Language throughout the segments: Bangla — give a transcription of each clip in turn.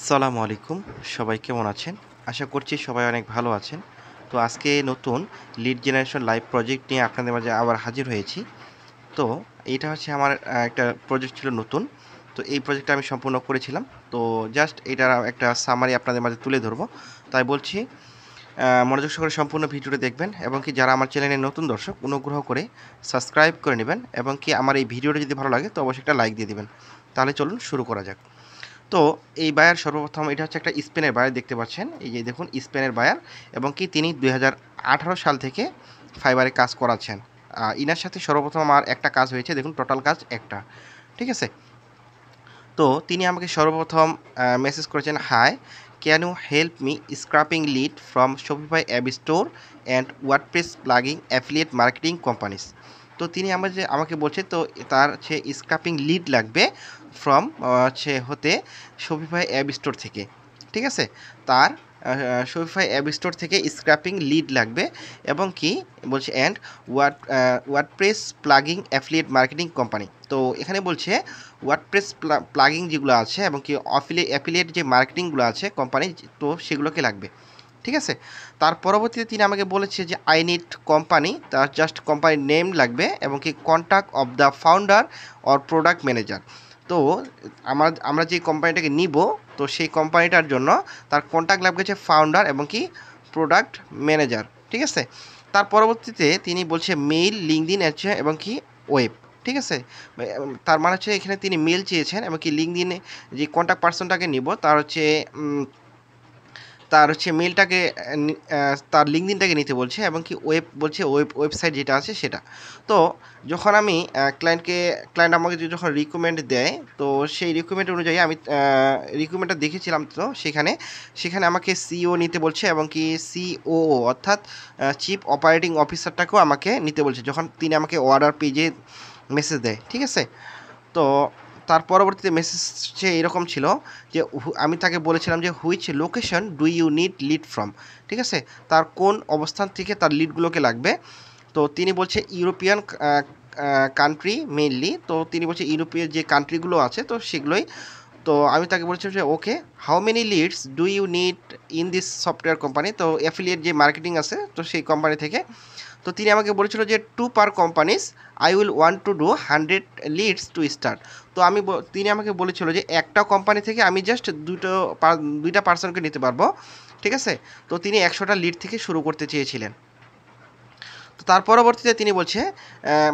আসসালামু আলাইকুম। সবাই কেমন আছেন? আশা করছি সবাই অনেক ভালো আছেন। তো আজকে নতুন লিড জেনারেশন লাইভ প্রজেক্ট নিয়ে আপনাদের মাঝে আবার হাজির হয়েছি। তো এটা হচ্ছে আমার একটা প্রজেক্ট ছিল নতুন। তো এই প্রজেক্টটা আমি সম্পূর্ণ করেছিলাম। তো জাস্ট এটার একটা সামারি আপনাদের মাঝে তুলে ধরবো। তাই বলছি মনোযোগ সহকারে সম্পূর্ণ ভিডিওটা দেখবেন এবং কি যারা আমার চ্যানেলের নতুন দর্শক অনুগ্রহ করে সাবস্ক্রাইব করে নেবেন এবং কি আমার এই ভিডিওটা যদি ভালো লাগে তো অবশ্যই একটা লাইক দিয়ে দিবেন। তাহলে চলুন শুরু করা যাক। তো এই বায়ার সর্বপ্রথম এটা হচ্ছে একটা স্পেনের বায়ার দেখতে পাচ্ছেন। এই যে দেখুন স্পেনের বায়ার এবং কি তিনি 2018 সাল থেকে ফাইবারে কাজ করাচ্ছেন। ইনার সাথে সর্বপ্রথম আমার একটা কাজ হয়েছে, দেখুন টোটাল কাজ একটা। ঠিক আছে? তো তিনি আমাকে সর্বপ্রথম মেসেজ করেছেন, hi, can you help me scraping lead from Shopify app store and WordPress plugin affiliate marketing companies. তো তিনি আমাকে বলছে তো তার হচ্ছে স্ক্রাপিং লিড লাগবে ফ্রম হতে শপিফাই অ্যাপ স্টোর থেকে। ঠিক আছে? তার শপিফাই অ্যাপ স্টোর থেকে স্ক্র্যাপিং লিড লাগবে এবং কি বলছে and WordPress plugin affiliate marketing company. তো এখানে বলছে ওয়ার্ডপ্রেস প্লাগিং যেগুলো আছে এবং কি অ্যাফিলিয়েট যে মার্কেটিংগুলো আছে কোম্পানি, তো সেগুলোকে লাগবে। ঠিক আছে? তার পরবর্তীতে তিনি আমাকে বলেছে যে আই নিড কোম্পানি, তার জাস্ট কোম্পানির নেম লাগবে এবং কি contact of the founder or product manager. তো আমরা যে কোম্পানিটাকে নিব, তো সেই কোম্পানিটার জন্য তার কন্ট্যাক্ট লাগবে হচ্ছে ফাউন্ডার এবং কি প্রোডাক্ট ম্যানেজার। ঠিক আছে? তার পরবর্তীতে তিনি বলছে মেইল, লিঙ্কডইন আছে এবং কি ওয়েব। ঠিক আছে? তার মানে হচ্ছে এখানে তিনি মেল চেয়েছেন এবং কি লিঙ্কডইনে যে কন্ট্যাক্ট পার্সনটাকে নিব তার হচ্ছে মেলটাকে তার লিঙ্কডইনটাকে নিতে বলছে এবং কি বলছে ওয়েবসাইট যেটা আছে সেটা। তো যখন আমি ক্লায়েন্ট আমাকে যখন রিকমেন্ড দেয়, তো সেই রিকমেন্ড অনুযায়ী আমি রিকমেন্ডটা দেখেছিলাম। তো সেখানে আমাকে সিও নিতে বলছে এবং কি সিওও অর্থাৎ চিফ অপারেটিং অফিসারটাকেও আমাকে নিতে বলছে যখন তিনি আমাকে অর্ডার পেজে মেসেজ দেয়। ঠিক আছে? তো তার পরবর্তীতে মেসেজে এরকম ছিল যে আমি তাকে বলেছিলাম যে which location do you need lead from. ঠিক আছে? তার কোন অবস্থান থেকে তার লিডগুলোকে লাগবে। তো তিনি বলছে ইউরোপিয়ান কান্ট্রি মেইনলি। তো তিনি বলছে ইউরোপীয় যে কান্ট্রিগুলো আছে তো সেগুলোই। তো আমি তাকে বলেছিলাম যে okay, how many leads do you need in this software company, তো অ্যাফিলিয়েট যে মার্কেটিং আছে তো সেই কোম্পানি থেকে। তো তিনি আমাকে বলেছিল যে 2 per companies, I will want to do 100 leads to start. তো তিনি আমাকে বলেছিল যে একটা কোম্পানি থেকে আমি জাস্ট দুইটা পার্সনকে নিতে পারবো। ঠিক আছে? তো তিনি 100টা লিড থেকে শুরু করতে চেয়েছিলেন। তো তার পরবর্তীতে তিনি বলছে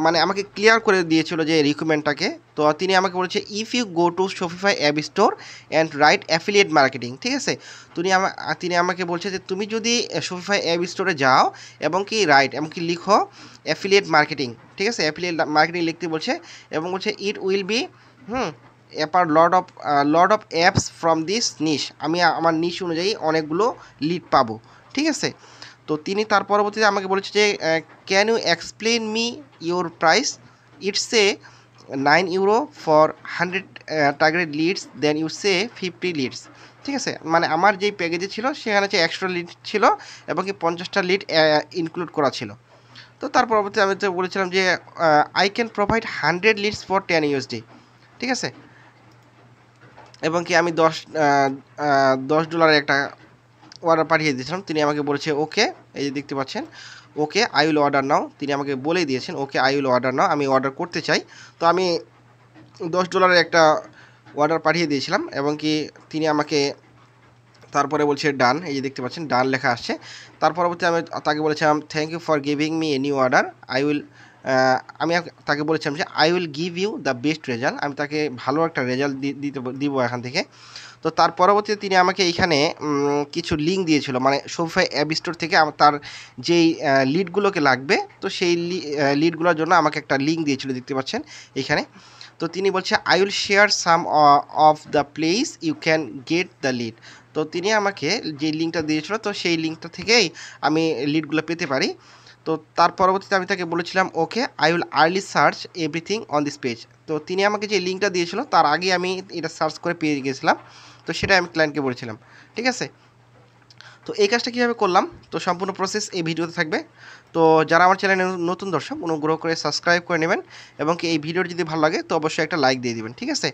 মানে আমাকে ক্লিয়ার করে দিয়েছিল যে রিকমেন্ডটাকে। তো তিনি আমাকে বলেছে if you go to Shopify app store and write affiliate marketing. ঠিক আছে? তিনি আমাকে বলছে যে তুমি যদি শপিফাই অ্যাপ স্টোরে যাও এবং কি লিখো অ্যাফিলিয়েট মার্কেটিং। ঠিক আছে? অ্যাফিলিয়েট মার্কেটিং লিখতে বলছে এবং বলছে it will be upper load of apps from this niche. আমি আমার নিশ অনুযায়ী অনেকগুলো লিড পাবো। ঠিক আছে? তো তিনি তার পরবর্তীতে আমাকে বলেছে যে can you explain me your price, it's a 9 euro for 100 targeted leads, then you say 50 leads. ঠিক আছে? মানে আমার যেই প্যাকেজে ছিল সেখানে হচ্ছে 100টা লিড ছিল এবং কি 50টা লিড ইনক্লুড করা ছিল। তো তার পরবর্তী আমি তো বলেছিলাম যে I can provide 100 leads for 10 USD. ঠিক আছে? এবং কি আমি $10 একটা অর্ডার পাঠিয়ে দিয়েছিলাম। তিনি আমাকে বলেছে ওকে, এই যে দেখতে পাচ্ছেন, ওকে আই উইল অর্ডার নাও। তিনি আমাকে বলেই দিয়েছেন ওকে আই উইল অর্ডার নাও, আমি অর্ডার করতে চাই। তো আমি $10 একটা অর্ডার পাঠিয়ে দিয়েছিলাম এবং কি তিনি আমাকে তারপরে বলছে ডান, এই যে দেখতে পাচ্ছেন ডান লেখা আসছে। তার পরবর্তী আমি তাকে বলেছিলাম thank you for giving me a new order, I will তাকে বলেছিলাম যে I will give you the best result, আমি তাকে ভালো একটা রেজাল্ট দিব এখান থেকে। তো তার পরবর্তীতে তিনি আমাকে এইখানে কিছু লিঙ্ক দিয়েছিল, মানে শপিফাই অ্যাপ স্টোর থেকে তার যেই লিডগুলোকে লাগবে তো সেই লিডগুলোর জন্য আমাকে একটা লিঙ্ক দিয়েছিল দেখতে পাচ্ছেন এইখানে। তো তিনি বলছে I will share some of the place you can get the lead. তো তিনি আমাকে যে লিঙ্কটা দিয়েছিল তো সেই লিঙ্কটা থেকেই আমি লিডগুলো পেতে পারি। তো তার পরবর্তীতে আমি তাকে বলেছিলাম okay I will early search everything on this page. তো তিনি আমাকে যে লিঙ্কটা দিয়েছিল তার আগে আমি এটা সার্চ করে পেয়ে গেছিলাম। তো সেটা আমি ক্লায়েন্টকে বলেছিলাম। ঠিক আছে? তো এই কাজটা কীভাবে করলাম তো সম্পূর্ণ প্রসেস এই ভিডিওতে থাকবে। তো যারা আমার চ্যানেলে নতুন দর্শক অনুগ্রহ করে সাবস্ক্রাইব করে নেবেন এবং কি এই ভিডিওটি যদি ভালো লাগে তো অবশ্যই একটা লাইক দিয়ে দিবেন। ঠিক আছে?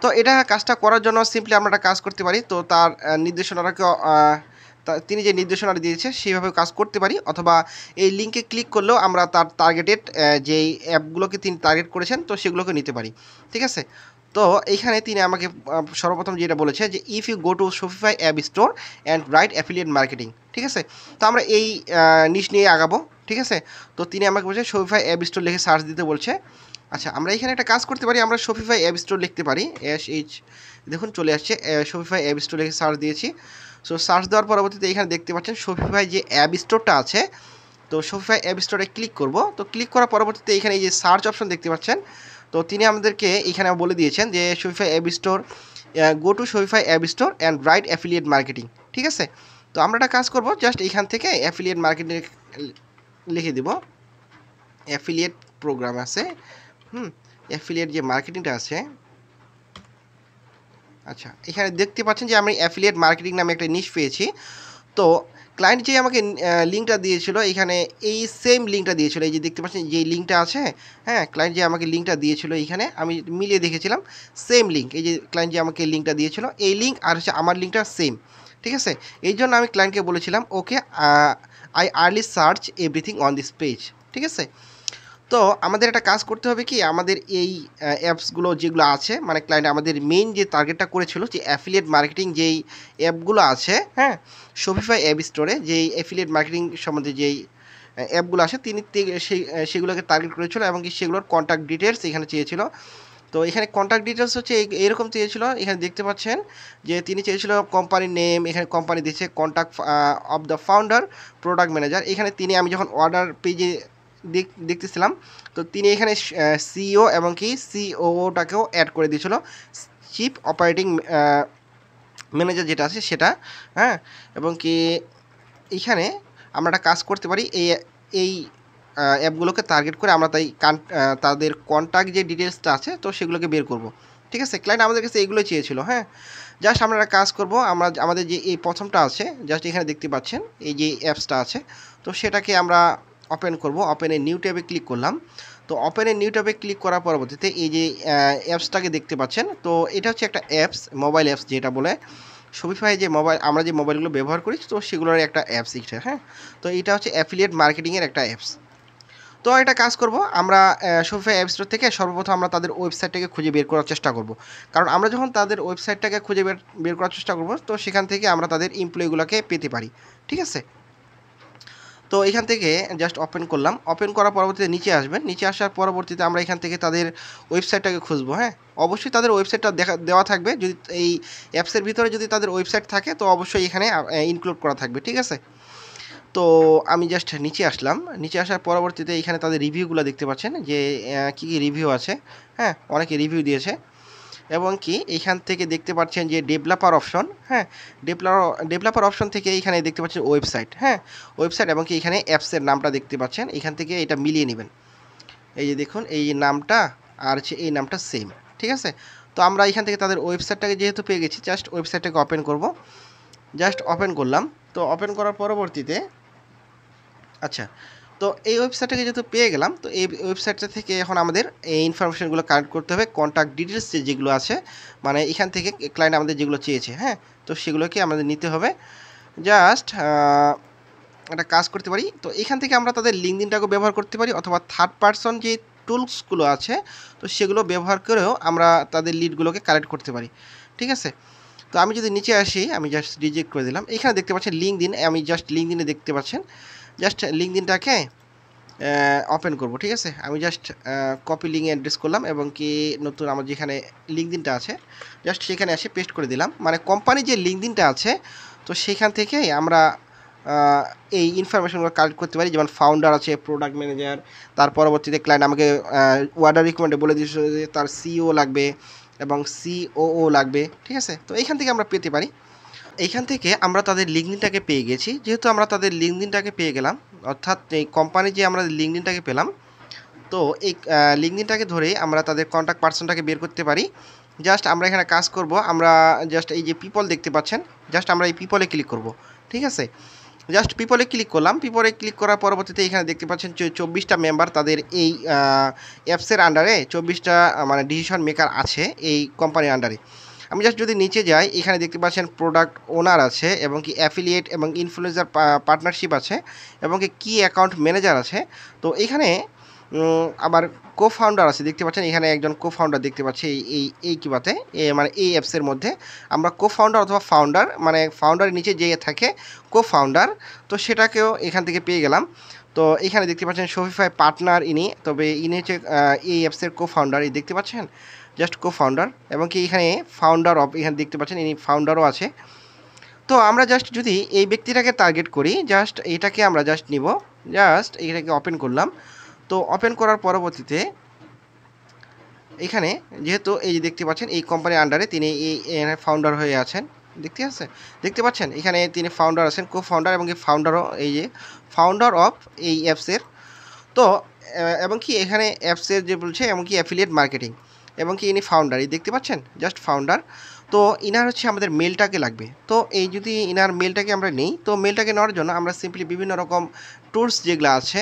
তো এটা কাজটা করার জন্য সিম্পলি আমরা একটা কাজ করতে পারি। তো তার নির্দেশনাটাকে তিনি যে নির্দেশনাটা দিয়েছে সেইভাবে কাজ করতে পারি, অথবা এই লিঙ্কে ক্লিক করলেও আমরা তার টার্গেটেড যেই অ্যাপগুলোকে তিনি টার্গেট করেছেন তো সেগুলোকে নিতে পারি। ঠিক আছে? তো এইখানে তিনি আমাকে সর্বপ্রথম যেটা বলেছে যে if you go to Shopify app store and write affiliate marketing. ঠিক আছে? তো আমরা এই নিশ নিয়ে আগাবো। ঠিক আছে? তো তিনি আমাকে বলছে শপিফাই অ্যাপ স্টোর লিখে সার্চ দিতে বলছে। আচ্ছা, আমরা এখানে একটা কাজ করতে পারি, আমরা শপিফাই অ্যাপ স্টোর লিখতে পারি। দেখুন চলে আসছে, শপিফাই অ্যাপ স্টোর লিখে সার্চ দিয়েছি। সো সার্চ দেওয়ার পরবর্তীতে এখানে দেখতে পাচ্ছেন শপিফাই যে অ্যাপ স্টোরটা আছে, তো শপিফাই অ্যাপ স্টোরে ক্লিক করব। তো ক্লিক করার পরবর্তীতে এখানে এই যে সার্চ অপশন দেখতে পাচ্ছেন, তো তিনি আমাদেরকে এখানে বলে দিয়েছেন যে Shopify app store, go to Shopify app store and write affiliate marketing. ঠিক আছে? তো আমরা একটা কাজ করব, জাস্ট এখান থেকে অ্যাফিলিয়েট মার্কেটিং লিখে দিব। অ্যাফিলিয়েট প্রোগ্রাম আছে, অ্যাফিলিয়েট যে মার্কেটিংটা আছে। আচ্ছা, এখানে দেখতে পাচ্ছেন যে আমি অ্যাফিলিয়েট মার্কেটিং নামে একটা নিশ পেয়েছি। তো ক্লায়েন্ট যে আমাকে লিঙ্কটা দিয়েছিল, এখানে এই সেম লিঙ্কটা দিয়েছিল, এই যে দেখতে পাচ্ছেন যে লিঙ্কটা আছে, হ্যাঁ, ক্লায়েন্ট যে আমাকে লিঙ্কটা দিয়েছিল এখানে আমি মিলিয়ে দেখেছিলাম সেম লিঙ্ক। এই যে ক্লায়েন্ট যে আমাকে লিঙ্কটা দিয়েছিল এই লিঙ্ক আর হচ্ছে আমার লিঙ্কটা সেম। ঠিক আছে? এই জন্য আমি ক্লায়েন্টকে বলেছিলাম okay I early search everything on this page. ঠিক আছে? তো আমাদের একটা কাজ করতে হবে কি, আমাদের এই অ্যাপসগুলো যেগুলো আছে, মানে ক্লায়েন্ট আমাদের মেইন যে টার্গেটটা করেছিল যে অ্যাফিলিয়েট মার্কেটিং যেই অ্যাপগুলো আছে, হ্যাঁ, শপিফাই অ্যাপ স্টোরে যেই অ্যাফিলিয়েট মার্কেটিং সম্বন্ধে যেই অ্যাপগুলো আছে তিনি সেগুলোকে টার্গেট করেছিল, এবং কি সেগুলোর কন্ট্যাক্ট ডিটেলস এখানে চেয়েছিল। তো এখানে কন্ট্যাক্ট ডিটেলস হচ্ছে এরকম চেয়েছিল, এখানে দেখতে পাচ্ছেন যে তিনি চেয়েছিল কোম্পানির নেম, এখানে কোম্পানি দিচ্ছে contact of the founder, product manager. এখানে তিনি, আমি যখন অর্ডার পেজে দেখতেছিলাম, তো তিনি এখানে সিইও এবং কি সিওওটাকেও অ্যাড করে দিয়েছিল, চিফ অপারেটিং ম্যানেজার যেটা আছে সেটা, হ্যাঁ। এবং কি এইখানে আমরা একটা কাজ করতে পারি, এই অ্যাপগুলোকে টার্গেট করে আমরা তাদের কন্ট্যাক্ট যে ডিটেলসটা আছে তো সেগুলোকে বের করব। ঠিক আছে? ক্লায়েন্ট আমাদের কাছে এইগুলো চেয়েছিল, হ্যাঁ। জাস্ট আমরা একটা কাজ করব, আমরা আমাদের যে এই প্রথমটা আছে, জাস্ট এখানে দেখতে পাচ্ছেন এই যে অ্যাপসটা আছে, তো সেটাকে আমরা ওপেন করব। ওপেনে নিউ ট্যাবে ক্লিক করলাম। তো ওপেনে নিউ ট্যাবে ক্লিক করার পরবর্তীতে এই যে অ্যাপসটাকে দেখতে পাচ্ছেন, তো এটা হচ্ছে একটা অ্যাপস, মোবাইল অ্যাপস যেটা বলে শপিফাই যে আমরা যে মোবাইলগুলো ব্যবহার করি তো সেগুলোর একটা অ্যাপস এটা, হ্যাঁ। তো এটা হচ্ছে অ্যাফিলিয়েট মার্কেটিংয়ের একটা অ্যাপস। তো এটা কাজ করব, আমরা শপিফাই অ্যাপ স্টোর থেকে সর্বপ্রথম আমরা তাদের ওয়েবসাইটটাকে খুঁজে বের করার চেষ্টা করব। কারণ আমরা যখন তাদের ওয়েবসাইটটাকে খুঁজে বের করার চেষ্টা করব, তো সেখান থেকে আমরা তাদের এমপ্লয়িগুলোকে পেতে পারি। ঠিক আছে? তো এখান থেকে জাস্ট ওপেন করলাম। ওপেন করার পরবর্তীতে নিচে আসবেন, নিচে আসার পরবর্তীতে আমরা এখান থেকে তাদের ওয়েবসাইটটাকে খুঁজবো, হ্যাঁ। অবশ্যই তাদের ওয়েবসাইটটা দেওয়া থাকবে, যদি এই অ্যাপসের ভিতরে যদি তাদের ওয়েবসাইট থাকে তো অবশ্যই এখানে ইনক্লুড করা থাকবে। ঠিক আছে? তো আমি জাস্ট নিচে আসলাম, নিচে আসার পরবর্তীতে এখানে তাদের রিভিউগুলো দেখতে পাচ্ছেন যে কী কী রিভিউ আছে, হ্যাঁ, অনেকে রিভিউ দিয়েছে। এবং কি এইখান থেকে দেখতে পাচ্ছেন যে ডেভেলপার অপশন, হ্যাঁ, ডেভেলপার অপশন থেকে এখানে দেখতে পাচ্ছেন ওয়েবসাইট, হ্যাঁ, ওয়েবসাইট, এবং কি এখানে অ্যাপসের নামটা দেখতে পাচ্ছেন, এখান থেকে এটা মিলিয়ে নেবেন। এই যে দেখুন এই নামটা আর হচ্ছে এই নামটা সেম। ঠিক আছে? তো আমরা এখান থেকে তাদের ওয়েবসাইটটাকে যেহেতু পেয়ে গেছি, জাস্ট ওয়েবসাইটটাকে ওপেন করব। জাস্ট ওপেন করলাম। তো ওপেন করার পরবর্তীতে, আচ্ছা, তো এই ওয়েবসাইটটাকে যেহেতু পেয়ে গেলাম, তো এই ওয়েবসাইটটা থেকে এখন আমাদের এই ইনফরমেশনগুলো কালেক্ট করতে হবে, কন্ট্যাক্ট ডিটেলস যেগুলো আছে, মানে এখান থেকে ক্লায়েন্ট আমাদের যেগুলো চেয়েছে, হ্যাঁ, তো সেগুলোকে আমাদের নিতে হবে। জাস্ট একটা কাজ করতে পারি, তো এখান থেকে আমরা তাদের লিঙ্কডইনটাকেও ব্যবহার করতে পারি, অথবা থার্ড পার্সন যে টুলসগুলো আছে তো সেগুলো ব্যবহার করেও আমরা তাদের লিডগুলোকে কালেক্ট করতে পারি। ঠিক আছে? তো আমি যদি নিচে আসি, আমি জাস্ট রিজেক্ট করে দিলাম। এখানে দেখতে পাচ্ছেন লিঙ্কডইন, আমি জাস্ট লিঙ্কডইনে দেখতে পাচ্ছেন, জাস্ট লিঙ্কডইনটাকে ওপেন করব। ঠিক আছে? আমি জাস্ট কপি লিঙ্ক অ্যাড্রেস করলাম, এবং কি নতুন আমার যেখানে লিঙ্কডইনটা আছে জাস্ট সেখানে এসে পেস্ট করে দিলাম। মানে কোম্পানি যে লিঙ্কডইনটা আছে তো সেখান থেকে আমরা এই ইনফরমেশনগুলো কালেক্ট করতে পারি, যেমন ফাউন্ডার আছে, প্রোডাক্ট ম্যানেজার, তার পরবর্তীতে ক্লায়েন্ট আমাকে অর্ডার রিকমেন্ডে বলে দিয়েছিল যে তার সিও লাগবে এবং সিওও লাগবে। ঠিক আছে? তো এইখান থেকে আমরা পেতে পারি। এইখান থেকে আমরা তাদের লিঙ্কডইনটাকে পেয়ে গেছি। যেহেতু আমরা তাদের লিঙ্কডইনটাকে পেয়ে গেলাম, অর্থাৎ এই কোম্পানি যে আমরা লিঙ্কডইনটাকে পেলাম, তো এই লিঙ্কডইনটাকে ধরেই আমরা তাদের কন্ট্যাক্ট পার্সনটাকে বের করতে পারি। জাস্ট আমরা এখানে কাজ করব, আমরা জাস্ট এই যে পিপল দেখতে পাচ্ছেন, জাস্ট আমরা এই পিপলে ক্লিক করব। ঠিক আছে? জাস্ট পিপলে ক্লিক করলাম। পিপলে ক্লিক করার পরবর্তীতে এখানে দেখতে পাচ্ছেন 24টা মেম্বার তাদের এই অ্যাপসের আন্ডারে 24টা মানে ডিসিশন মেকার আছে এই কোম্পানির আন্ডারে। আমি জাস্ট যদি নিচে যাই এখানে দেখতে পাচ্ছেন প্রোডাক্ট ওনার আছে এবং কি অ্যাফিলিয়েট এবং ইনফ্লুয়েন্সার পার্টনারশিপ আছে এবং কি অ্যাকাউন্ট ম্যানেজার আছে। তো এখানে আবার কো ফাউন্ডার আছে, দেখতে পাচ্ছেন এখানে একজন কো ফাউন্ডার দেখতে পাচ্ছি এই কিবাতে মানে এই অ্যাপসের মধ্যে আমরা কো ফাউন্ডার অথবা ফাউন্ডার মানে ফাউন্ডারের নিচে যে থাকে কো ফাউন্ডার, তো সেটাকেও এখান থেকে পেয়ে গেলাম। তো এখানে দেখতে পাচ্ছেন শপিফাই পার্টনার ইনি, তবে ইনি হচ্ছে এই অ্যাপসের কো ফাউন্ডার, এই দেখতে পাচ্ছেন জাস্ট কো ফাউন্ডার এবং কি এখানে ফাউন্ডার অফ এখানে দেখতে পাচ্ছেন ইনি ফাউন্ডারও আছে। তো আমরা জাস্ট যদি এই ব্যক্তিটাকে টার্গেট করি, জাস্ট এটাকে আমরা জাস্ট নিব, জাস্ট এটাকে ওপেন করলাম। তো ওপেন করার পরবর্তীতে এখানে যেহেতু এই যে দেখতে পাচ্ছেন এই কোম্পানির আন্ডারে তিনি এই ফাউন্ডার হয়ে আছেন, দেখতে পাচ্ছেন এখানে তিনি ফাউন্ডার আছেন, কো ফাউন্ডার এবং ফাউন্ডারও এই যে ফাউন্ডার অফ এই অ্যাপসের। তো এবং কি এখানে অ্যাপসের যে বলছে এবং কি অ্যাফিলিয়েট মার্কেটিং এবং কি ইনি ফাউন্ডার, এই দেখতে পাচ্ছেন জাস্ট ফাউন্ডার। তো ইনার হচ্ছে আমাদের মেলটাকে লাগবে। তো এই যদি ইনার মেলটাকে আমরা নিই, তো মেলটাকে নেওয়ার জন্য আমরা সিম্পলি বিভিন্ন রকম টুলস যেগুলো আছে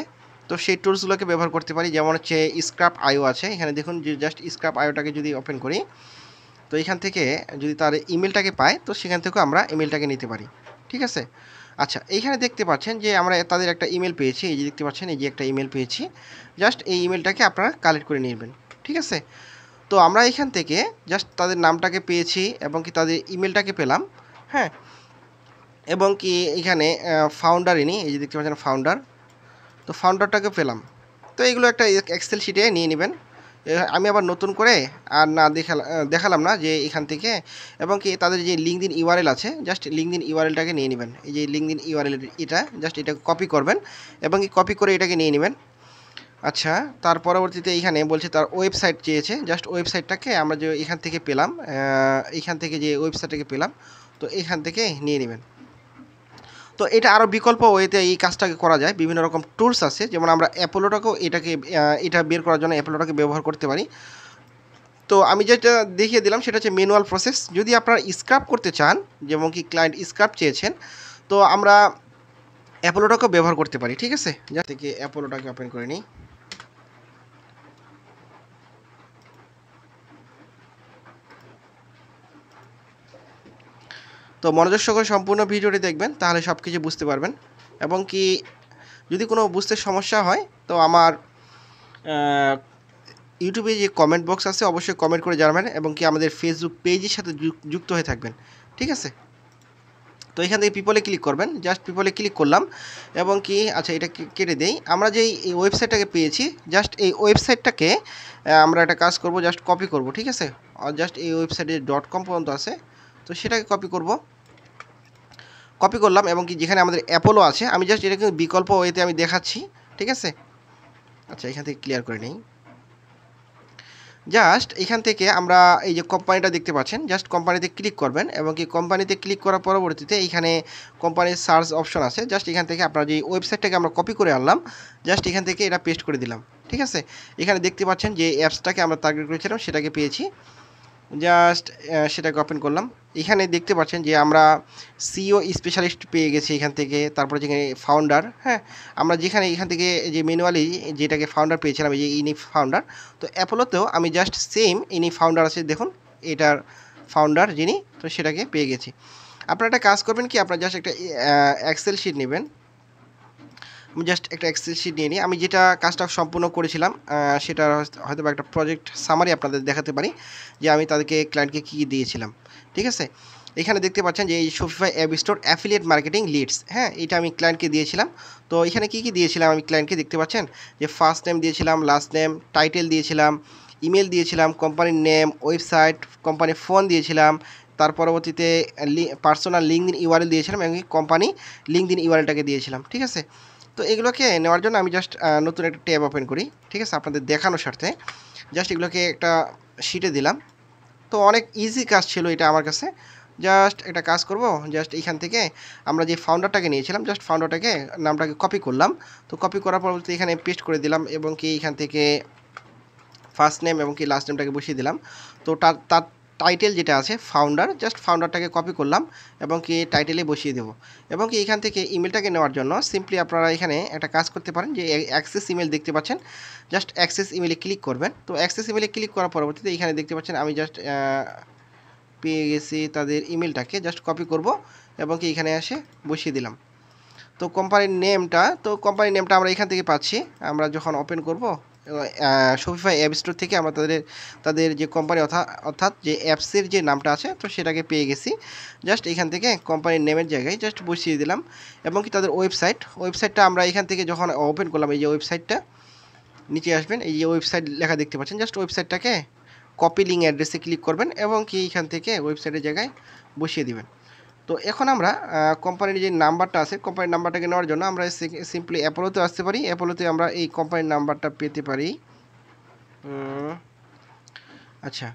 তো সেই টুলসগুলোকে ব্যবহার করতে পারি। যেমন হচ্ছে স্ক্রাপ আইও আছে, এখানে দেখুন যে জাস্ট স্ক্রাপ আইওটাকে যদি ওপেন করি তো এখান থেকে যদি তার ইমেলটাকে পাই তো সেখান থেকেও আমরা ইমেলটাকে নিতে পারি, ঠিক আছে। আচ্ছা, এইখানে দেখতে পাচ্ছেন যে আমরা তাদের একটা ইমেল পেয়েছি, এই যে দেখতে পাচ্ছেন এই যে একটা ইমেল পেয়েছি, জাস্ট এই ইমেলটাকে আপনারা কালেক্ট করে নেবেন, ঠিক আছে। তো আমরা এখান থেকে জাস্ট তাদের নামটাকে পেয়েছি এবং কি তাদের ইমেলটাকে পেলাম, হ্যাঁ। এবং কি এখানে ফাউন্ডার ইনি, এই যে দেখতে পাচ্ছেন ফাউন্ডার, তো ফাউন্ডারটাকে পেলাম। তো এইগুলো একটা এক্সেল শিটে নিয়ে নেবেন। আমি আবার নতুন করে আর না দেখালাম না যে এখান থেকে, এবং কি তাদের যে লিঙ্কডিন ইউআরএল আছে জাস্ট লিঙ্কডিন ইউআরএলটাকে নিয়ে নেবেন। এই যে লিঙ্কডিন ইউআরএল এটা জাস্ট এটা কপি করবেন এবং কি কপি করে এটাকে নিয়ে নেবেন। আচ্ছা, তার পরবর্তীতে এইখানে বলছে তার ওয়েবসাইট চেয়েছে, জাস্ট ওয়েবসাইটটাকে আমরা যে এখান থেকে পেলাম, এখান থেকে যে ওয়েবসাইটটাকে পেলাম তো এখান থেকে নিয়ে নেবেন। তো এটা আরও বিকল্প ওয়েতে এই কাজটাকে করা যায়, বিভিন্ন রকম টুলস আছে, যেমন আমরা অ্যাপোলোটাকেও এটা বের করার জন্য অ্যাপোলোটাকে ব্যবহার করতে পারি। তো আমি যেটা দেখিয়ে দিলাম সেটা হচ্ছে ম্যানুয়াল প্রসেস। যদি আপনারা স্ক্রাপ করতে চান, যেমন কি ক্লায়েন্ট স্ক্রাপ চেয়েছেন, তো আমরা অ্যাপোলোটাকেও ব্যবহার করতে পারি, ঠিক আছে। যা থেকে অ্যাপোলোটাকে ওপেন করে নিই। তো মনোযোগ সহকারে সম্পূর্ণ ভিডিওটি দেখবেন, তাহলে সব কিছু বুঝতে পারবেন। এবং কি যদি কোনো বুঝতে সমস্যা হয় তো আমার ইউটিউবে যে কমেন্ট বক্স আছে অবশ্যই কমেন্ট করে জানাবেন, এবং কি আমাদের ফেসবুক পেজের সাথে যুক্ত হয়ে থাকবেন, ঠিক আছে। তো এখান থেকে পিপলে ক্লিক করবেন, জাস্ট পিপলে ক্লিক করলাম এবং কি আচ্ছা এটা কেটে দেই। আমরা যেই এই ওয়েবসাইটটাকে পেয়েছি জাস্ট এই ওয়েবসাইটটাকে আমরা একটা কাজ করব, জাস্ট কপি করব, ঠিক আছে। জাস্ট এই ওয়েবসাইটে .com পর্যন্ত আছে, তো সেটাকে কপি করলাম এবং কি যেখানে আমাদের অ্যাপোলো আছে আমি জাস্ট এটা কিন্তু বিকল্প ওয়েতে আমি দেখাচ্ছি, ঠিক আছে। আচ্ছা, এখান থেকে ক্লিয়ার করে নিই। জাস্ট এখান থেকে আমরা এই যে কোম্পানিটা দেখতে পাচ্ছেন, জাস্ট কোম্পানিতে ক্লিক করবেন এবং কি কোম্পানিতে ক্লিক করার পরবর্তীতে এইখানে কোম্পানির সার্চ অপশন আছে, জাস্ট এখান থেকে আপনার যে ওয়েবসাইটটাকে আমরা কপি করে আনলাম জাস্ট এখান থেকে এটা পেস্ট করে দিলাম, ঠিক আছে। এখানে দেখতে পাচ্ছেন যে অ্যাপসটাকে আমরা টার্গেট করেছিলাম সেটাকে পেয়েছি, জাস্ট সেটাকে ওপেন করলাম। এখানে দেখতে পাচ্ছেন যে আমরা সিও স্পেশালিস্ট পেয়ে গেছি এখান থেকে, তারপরে যেখানে ফাউন্ডার, হ্যাঁ আমরা এখান থেকে যে ম্যানুয়ালি যেটাকে ফাউন্ডার পেয়েছিলাম এই যে ইনি ফাউন্ডার, তো অ্যাপোলোতেও আমি জাস্ট সেম ইনি ফাউন্ডার আছে, দেখুন এটার ফাউন্ডার যিনি, তো সেটাকে পেয়ে গেছি। আপনারা একটা কাজ করবেন কি, আপনারা জাস্ট একটা এক্সেল শিট নেবেন। আমি জাস্ট একটা এক্সেল শিট নিয়ে নিই। আমি যেটা কাজটা সম্পূর্ণ করেছিলাম সেটা হয়তো বা একটা প্রজেক্ট সামারি আপনাদের দেখাতে পারি যে আমি তাদেরকে ক্লায়েন্টকে কী দিয়েছিলাম, ঠিক আছে। এখানে দেখতে পাচ্ছেন যে এই Shopify app store affiliate marketing leads, হ্যাঁ এটা আমি ক্লায়েন্টকে দিয়েছিলাম। তো এখানে কী দিয়েছিলাম আমি ক্লায়েন্টকে দেখতে পাচ্ছেন যে ফার্স্ট নেম দিয়েছিলাম, লাস্ট নেম, টাইটেল দিয়েছিলাম, ইমেল দিয়েছিলাম, কোম্পানির নেম, ওয়েবসাইট, কোম্পানির ফোন দিয়েছিলাম, তার পরবর্তীতে পার্সোনাল লিঙ্কডিন ইউআরএল দিয়েছিলাম এবং কোম্পানি লিঙ্কডিন ইউআরএলটাকে দিয়েছিলাম, ঠিক আছে। তো এগুলোকে নেওয়ার জন্য আমি জাস্ট নতুন একটা ট্যাব ওপেন করি, ঠিক আছে, আপনাদের দেখানোর স্বার্থে জাস্ট এগুলোকে একটা শিটে দিলাম। তো অনেক ইজি কাজ ছিল এটা আমার কাছে। জাস্ট একটা কাজ করব, জাস্ট এইখান থেকে আমরা যে ফাউন্ডারটাকে নিয়েছিলাম জাস্ট ফাউন্ডারটাকে নামটাকে কপি করলাম। তো কপি করার পরবর্তী এখানে পেস্ট করে দিলাম এবং কি এখান থেকে ফার্স্ট নেম এবং কি লাস্ট নেমটাকে বসিয়ে দিলাম। তো টাইটেল যেটা আছে ফাউন্ডার, জাস্ট ফাউন্ডারটাকে কপি করলাম এবং কি টাইটেলে বসিয়ে দেবো। এবং কি এখান থেকে ইমেলটাকে নেওয়ার জন্য সিম্পলি আপনারা এখানে একটা কাজ করতে পারেন, যে অ্যাক্সেস ইমেল দেখতে পাচ্ছেন, জাস্ট অ্যাক্সেস ইমেলে ক্লিক করবেন। তো অ্যাক্সেস ইমেলে ক্লিক করার পরবর্তীতে এখানে দেখতে পাচ্ছেন আমি জাস্ট পেয়ে গেছি তাদের ইমেলটাকে, জাস্ট কপি করব এবং কি এখানে এসে বসিয়ে দিলাম। তো কোম্পানির নেমটা আমরা এখান থেকে পাচ্ছি। আমরা যখন ওপেন করব শপিফাই অ্যাপ স্টোর থেকে আমরা তাদের যে কোম্পানি অর্থাৎ যে অ্যাপসের যে নামটা আছে তো সেটাকে পেয়ে গেছি। জাস্ট এখান থেকে কোম্পানির নেমের জায়গায় জাস্ট বসিয়ে দিলাম এবং কি তাদের ওয়েবসাইটটা আমরা এখান থেকে যখন ওপেন করলাম, এই যে ওয়েবসাইটটা নিচে আসবেন, এই যে ওয়েবসাইট লেখা দেখতে পাচ্ছেন, জাস্ট ওয়েবসাইটটাকে কপি লিঙ্ক অ্যাড্রেসে ক্লিক করবেন এবং কি এখান থেকে ওয়েবসাইটের জায়গায় বসিয়ে দিবেন। তো এখন আমরা কোম্পানির যে নাম্বারটা আছে, কোম্পানির নাম্বারটাকে নেওয়ার জন্য আমরা সিম্পলি অ্যাপোলোতে আসতে পারি। অ্যাপোলোতে আমরা এই কোম্পানির নাম্বারটা পেতে পারি। আচ্ছা,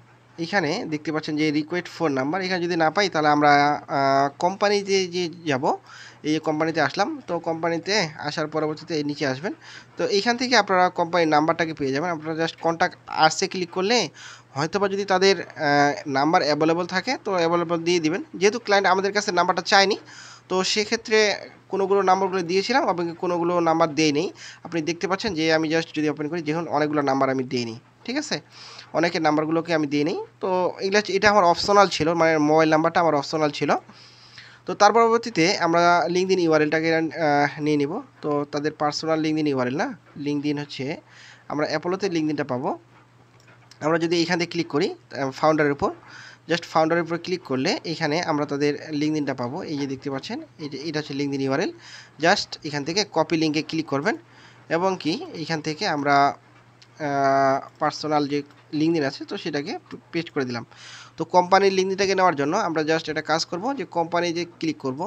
এখানে দেখতে পাচ্ছেন যে রিকোয়েস্ট ফোন নাম্বার, এখানে যদি না পাই তাহলে আমরা কোম্পানিতে যে যাব, এই কোম্পানিতে আসলাম। তো কোম্পানিতে আসার পরবর্তীতে এই নিচে আসবেন। তো এইখান থেকে আপনারা কোম্পানির নাম্বারটাকে পেয়ে যাবেন। আপনারা জাস্ট কন্ট্যাক্ট আর্টসে ক্লিক করলে হয়তোবা যদি তাদের নাম্বার অ্যাভেলেবল থাকে তো অ্যাভেলেবল দিয়ে দিবেন। যেহেতু ক্লায়েন্ট আমাদের কাছে নাম্বারটা চায়নি, তো সেক্ষেত্রে কোনোগুলো নাম্বারগুলো দিয়েছিলাম এবং কোনোগুলো নাম্বার দেই। আপনি দেখতে পাচ্ছেন যে আমি জাস্ট যদি ওপেন করি, দেখুন অনেকগুলো নাম্বার আমি দিইনি, ঠিক আছে, অনেকের নাম্বারগুলোকে আমি দিইনি। তো এটা আমার অপশনাল ছিল, মানে মোবাইল নাম্বারটা আমার অপশনাল ছিল। তো তার পরবর্তীতে আমরা লিঙ্কডিন ইউআরএলটাকে নিয়ে নিব। তো তাদের পার্সোনাল লিঙ্কডিন ইউআরএল না, লিঙ্কডিন হচ্ছে আমরা অ্যাপোলোতে লিঙ্কডিনটা পাবো। আমরা যদি এখান থেকে ক্লিক করি ফাউন্ডারের উপর, জাস্ট ফাউন্ডারের উপর ক্লিক করলে এখানে আমরা তাদের লিঙ্কডিনটা পাবো। এই যে দেখতে পাচ্ছেন, এটা হচ্ছে লিঙ্কডিন ইউআরএল। জাস্ট এখান থেকে কপি লিঙ্কে ক্লিক করবেন এবং কি এখান থেকে আমরা পার্সোনাল যে লিঙ্কডিন আছে তো সেটাকে পেস্ট করে দিলাম। তো কোম্পানির লিঙ্কডিনটাকে নেওয়ার জন্য আমরা জাস্ট একটা কাজ করব, যে কোম্পানি যে ক্লিক করব,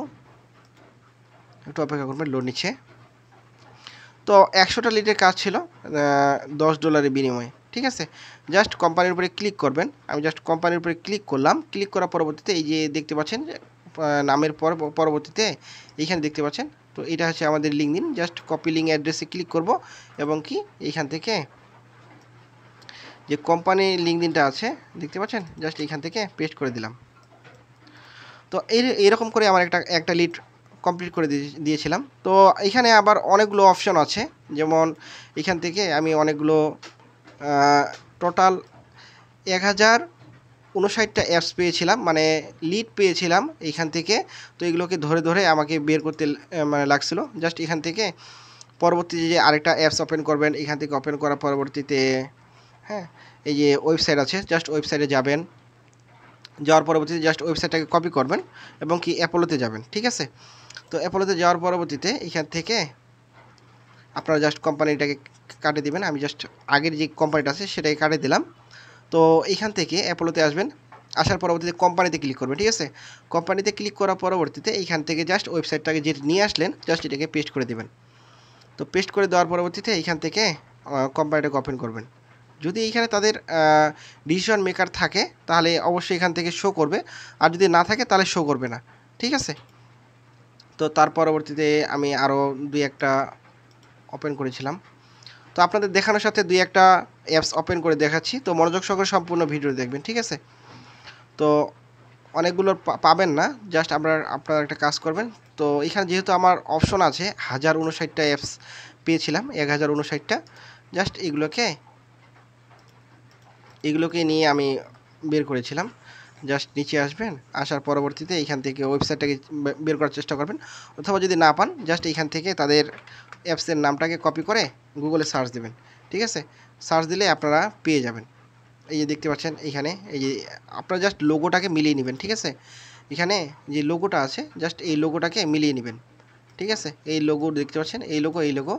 একটু অপেক্ষা করবেন, লোড নিচ্ছে। তো 100টা লিডের কাজ ছিল $10 বিনিময়ে, ঠিক আছে। জাস্ট কোম্পানির উপরে ক্লিক করবেন। আমি জাস্ট কোম্পানির উপরে ক্লিক করলাম। ক্লিক করার পরবর্তীতে এই যে দেখতে পাচ্ছেন যে নামের পরবর্তীতে এইখানে দেখতে পাচ্ছেন, তো এটা হচ্ছে আমাদের লিঙ্কডিন। জাস্ট কপি লিঙ্ক অ্যাড্রেসে ক্লিক করব এবং কি এইখান থেকে যে কোম্পানির লিঙ্কডিনটা আছে দেখতে পাচ্ছেন, জাস্ট এইখান থেকে পেস্ট করে দিলাম। তো এরকম করে আমার একটা লিড কমপ্লিট করে দিয়েছিলাম। তো এখানে আবার অনেকগুলো অপশন আছে, যেমন এখান থেকে আমি অনেকগুলো টোটাল 1059টা অ্যাপস পেয়েছিলাম, মানে লিড পেয়েছিলাম এইখান থেকে। তো এগুলোকে ধরে ধরে আমাকে বের করতে মানে লাগছিল। জাস্ট এখান থেকে পরবর্তীতে যে আরেকটা অ্যাপস ওপেন করবেন, এখান থেকে ওপেন করার পরবর্তীতে হ্যাঁ এই যে ওয়েবসাইট আছে, জাস্ট ওয়েবসাইটে যাবেন। যাওয়ার পরবর্তীতে জাস্ট ওয়েবসাইটটাকে কপি করবেন এবং কি অ্যাপোলোতে যাবেন, ঠিক আছে। তো অ্যাপোলোতে যাওয়ার পরবর্তীতে এখান থেকে আপনারা জাস্ট কোম্পানিটাকে কাটে দিবেন। আমি জাস্ট আগের যে কোম্পানিটা আছে সেটাকে কাটে দিলাম। তো এইখান থেকে অ্যাপোলোতে আসবেন, আসার পরবর্তীতে কোম্পানিতে ক্লিক করবেন, ঠিক আছে। কোম্পানিতে ক্লিক করার পরবর্তীতে এইখান থেকে জাস্ট ওয়েবসাইটটাকে যেটা নিয়ে আসলেন জাস্ট এটাকে পেস্ট করে দেবেন। তো পেস্ট করে দেওয়ার পরবর্তীতে এইখান থেকে কোম্পানিটাকে ওপেন করবেন। যদি এইখানে তাদের ডিসিশন মেকার থাকে তাহলে অবশ্যই এখান থেকে শো করবে, আর যদি না থাকে তাহলে শো করবে না, ঠিক আছে। তো তার পরবর্তীতে আমি আরও 2-1টা ওপেন করেছিলাম। তো আপনাদের দেখানোর সাথে 2-1টা অ্যাপস ওপেন করে দেখাচ্ছি। তো মনোযোগ সহকারে সম্পূর্ণ ভিডিও দেখবেন, ঠিক আছে। তো অনেকগুলো পাবেন না, জাস্ট আপনারা একটা কাজ করবেন। তো এখানে যেহেতু আমার অপশন আছে 1059টা অ্যাপস পেয়েছিলাম, 1059টা, জাস্ট এগুলোকে নিয়ে আমি বের করেছিলাম। জাস্ট নিচে আসবেন, আসার পরবর্তীতে এইখান থেকে ওয়েবসাইটটাকে বের করার চেষ্টা করবেন, অথবা যদি না পান জাস্ট এইখান থেকে তাদের অ্যাপসের নামটাকে কপি করে গুগলে সার্চ দেবেন, ঠিক আছে। সার্চ দিলে আপনারা পেয়ে যাবেন। এই যে দেখতে পাচ্ছেন এইখানে, এই যে আপনারা জাস্ট লোগোটাকে মিলিয়ে নেবেন, ঠিক আছে। এখানে যে লোগোটা আছে জাস্ট এই লোগোটাকে মিলিয়ে নেবেন, ঠিক আছে। এই লোগো দেখতে পাচ্ছেন, এই লোগো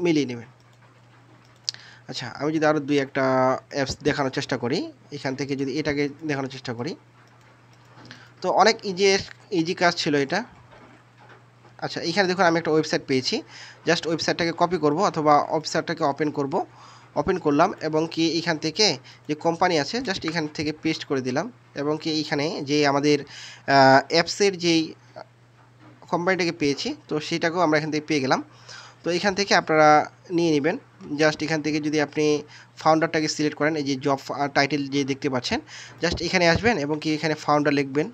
মিলিয়ে নেবেন। আচ্ছা, আমি যদি আরও 2-1টা অ্যাপস দেখানোর চেষ্টা করি, এখান থেকে যদি এটাকে দেখানোর চেষ্টা করি, তো অনেক ইজি কাজ ছিল এটা। আচ্ছা, এখানে দেখুন আমি একটা ওয়েবসাইট পেয়েছি, জাস্ট ওয়েবসাইটটাকে কপি করব অথবা ওয়েবসাইটটাকে ওপেন করলাম এবং কি এখান থেকে যে কোম্পানি আছে জাস্ট এখান থেকে পেস্ট করে দিলাম এবং কি এখানে যে আমাদের অ্যাপসের যেই কোম্পানিটাকে পেয়েছি তো সেটাকেও আমরা এখান থেকে পেয়ে গেলাম। তো এখান থেকে আপনারা নিয়ে নেবেন, জাস্ট এখান থেকে যদি আপনি ফাউন্ডারটাকে সিলেক্ট করেন, এই যে জব টাইটেল যে দেখতে পাচ্ছেন, জাস্ট এখানে আসবেন এবং কি এখানে ফাউন্ডার লিখবেন।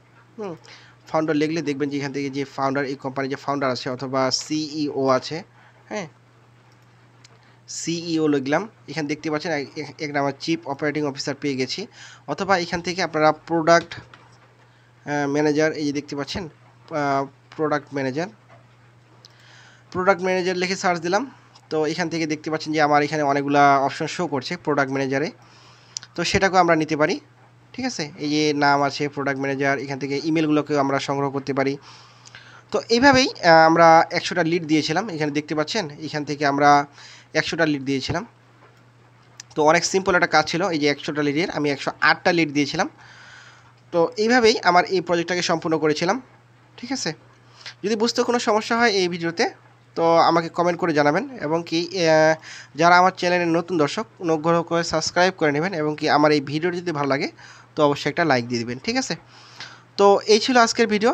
ফাউন্ডার লিখলে দেখবেন যে এখান থেকে যে ফাউন্ডার, এই কোম্পানির যে ফাউন্ডার আছে অথবা সিইও আছে, হ্যাঁ সিইও লিখলাম, এখানে দেখতে পাচ্ছেন এখানে আমার চিফ অপারেটিং অফিসার পেয়ে গেছি। অথবা এখান থেকে আপনারা প্রোডাক্ট ম্যানেজার, এই যে দেখতে পাচ্ছেন প্রোডাক্ট ম্যানেজার লিখে সার্চ দিলাম। তো এখান থেকে দেখতে পাচ্ছেন যে আমার এখানে অনেকগুলা অপশন শো করছে প্রোডাক্ট ম্যানেজারে, তো সেটাকেও আমরা নিতে পারি। ঠিক আছে, এই যে নাম আছে প্রোডাক্ট ম্যানেজার, এখান থেকে ইমেলগুলোকেও আমরা সংগ্রহ করতে পারি। তো এইভাবেই আমরা 100টা লিড দিয়েছিলাম, এখানে দেখতে পাচ্ছেন এখান থেকে আমরা 100টা লিড দিয়েছিলাম। তো অনেক সিম্পল একটা কাজ ছিল, এই যে 100টা লিডের আমি 108টা লিড দিয়েছিলাম। তো এইভাবেই আমার এই প্রজেক্টটাকে সম্পূর্ণ করেছিলাম। ঠিক আছে, যদি বুঝতে কোনো সমস্যা হয় এই ভিডিওতে তো আমাকে কমেন্ট করে জানাবেন, এবং কি যারা আমার চ্যানেলের নতুন দর্শক অনুগ্রহ করে সাবস্ক্রাইব করে নেবেন, এবং কি আমার এই ভিডিও যদি ভালো লাগে তো অবশ্যই একটা লাইক দিয়ে দিবেন। ঠিক আছে, তো এই ছিল আজকের ভিডিও।